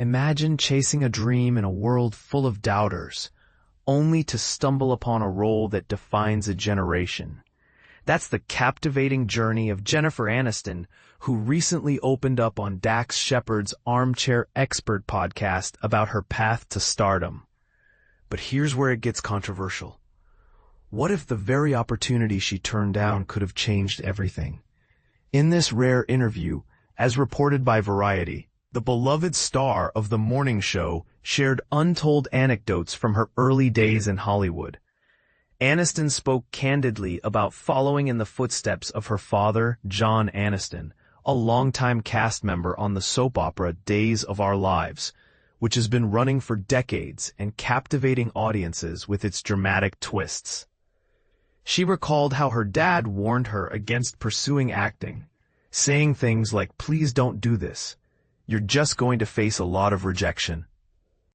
Imagine chasing a dream in a world full of doubters, only to stumble upon a role that defines a generation. That's the captivating journey of Jennifer Aniston, who recently opened up on Dax Shepard's Armchair Expert podcast about her path to stardom. But here's where it gets controversial. What if the very opportunity she turned down could have changed everything? In this rare interview, as reported by Variety, the beloved star of the morning show shared untold anecdotes from her early days in Hollywood. Aniston spoke candidly about following in the footsteps of her father, John Aniston, a longtime cast member on the soap opera Days of Our Lives, which has been running for decades and captivating audiences with its dramatic twists. She recalled how her dad warned her against pursuing acting, saying things like, "Please don't do this. You're just going to face a lot of rejection.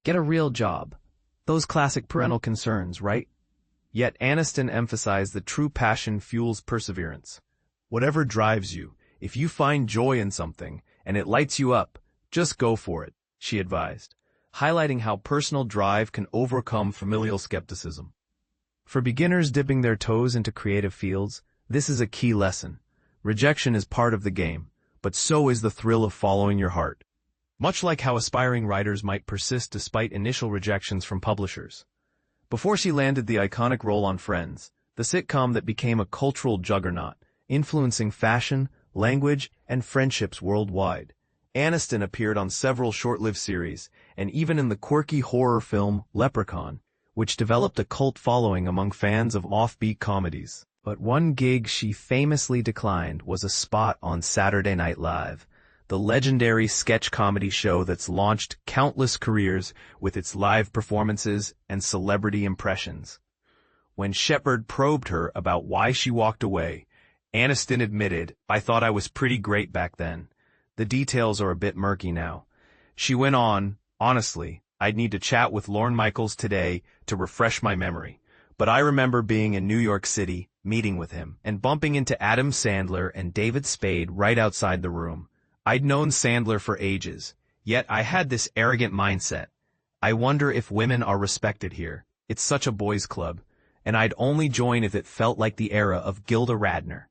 Get a real job." Those classic parental concerns, right? Yet Aniston emphasized that true passion fuels perseverance. Whatever drives you, if you find joy in something and it lights you up, just go for it, she advised, highlighting how personal drive can overcome familial skepticism. For beginners dipping their toes into creative fields, this is a key lesson. Rejection is part of the game, but so is the thrill of following your heart. Much like how aspiring writers might persist despite initial rejections from publishers. Before she landed the iconic role on Friends, the sitcom that became a cultural juggernaut, influencing fashion, language, and friendships worldwide, Aniston appeared on several short-lived series, and even in the quirky horror film Leprechaun, which developed a cult following among fans of offbeat comedies. But one gig she famously declined was a spot on Saturday Night Live, the legendary sketch comedy show that's launched countless careers with its live performances and celebrity impressions. When Shepard probed her about why she walked away, Aniston admitted, "I thought I was pretty great back then. The details are a bit murky now." She went on, "Honestly, I'd need to chat with Lorne Michaels today to refresh my memory. But I remember being in New York City, meeting with him, and bumping into Adam Sandler and David Spade right outside the room. I'd known Sandler for ages, yet I had this arrogant mindset. I wonder if women are respected here. It's such a boys' club, and I'd only join if it felt like the era of Gilda Radner.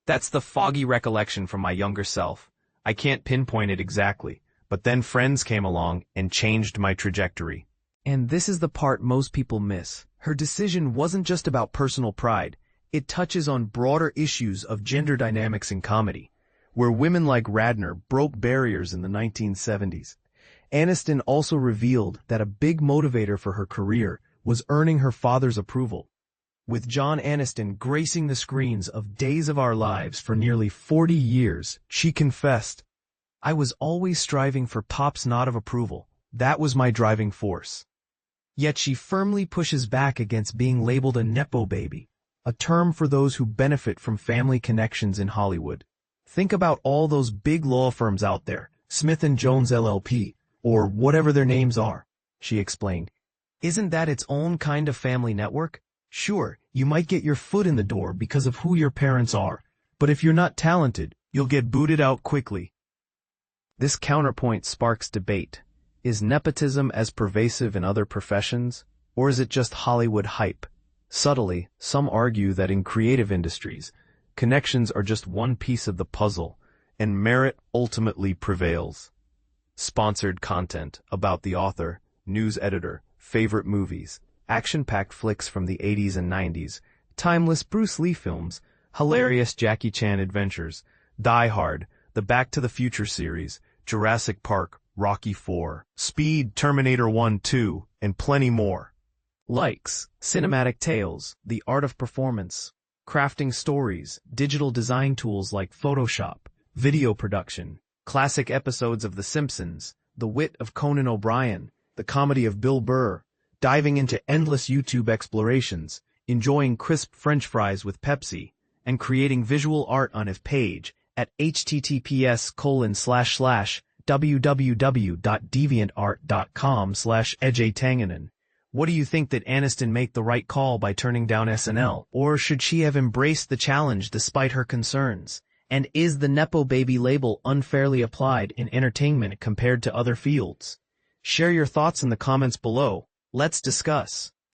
That's the foggy recollection from my younger self. I can't pinpoint it exactly, but then Friends came along and changed my trajectory." And this is the part most people miss. Her decision wasn't just about personal pride. It touches on broader issues of gender dynamics in comedy, where women like Radner broke barriers in the 1970s. Aniston also revealed that a big motivator for her career was earning her father's approval. With John Aniston gracing the screens of Days of Our Lives for nearly 40 years, she confessed, "I was always striving for Pop's nod of approval. That was my driving force." Yet she firmly pushes back against being labeled a nepo baby, a term for those who benefit from family connections in Hollywood. Think about all those big law firms out there, Smith & Jones LLP, or whatever their names are, she explained. Isn't that its own kind of family network? Sure, you might get your foot in the door because of who your parents are, but if you're not talented, you'll get booted out quickly. This counterpoint sparks debate. Is nepotism as pervasive in other professions, or is it just Hollywood hype? Subtly, some argue that in creative industries, connections are just one piece of the puzzle, and merit ultimately prevails. Sponsored content about the author, news editor, favorite movies, action-packed flicks from the 80s and 90s, timeless Bruce Lee films, hilarious Jackie Chan adventures, Die Hard, the Back to the Future series, Jurassic Park, Rocky IV, Speed, Terminator 1, 2, and plenty more. Likes, cinematic tales, the art of performance, crafting stories, digital design tools like Photoshop, video production, classic episodes of The Simpsons, the wit of Conan O'Brien, the comedy of Bill Burr, diving into endless YouTube explorations, enjoying crisp French fries with Pepsi, and creating visual art on his page at https://www.deviantart.com/EJTanganen. What do you think, that Aniston made the right call by turning down SNL? Or should she have embraced the challenge despite her concerns? And is the nepo baby label unfairly applied in entertainment compared to other fields? Share your thoughts in the comments below. Let's discuss.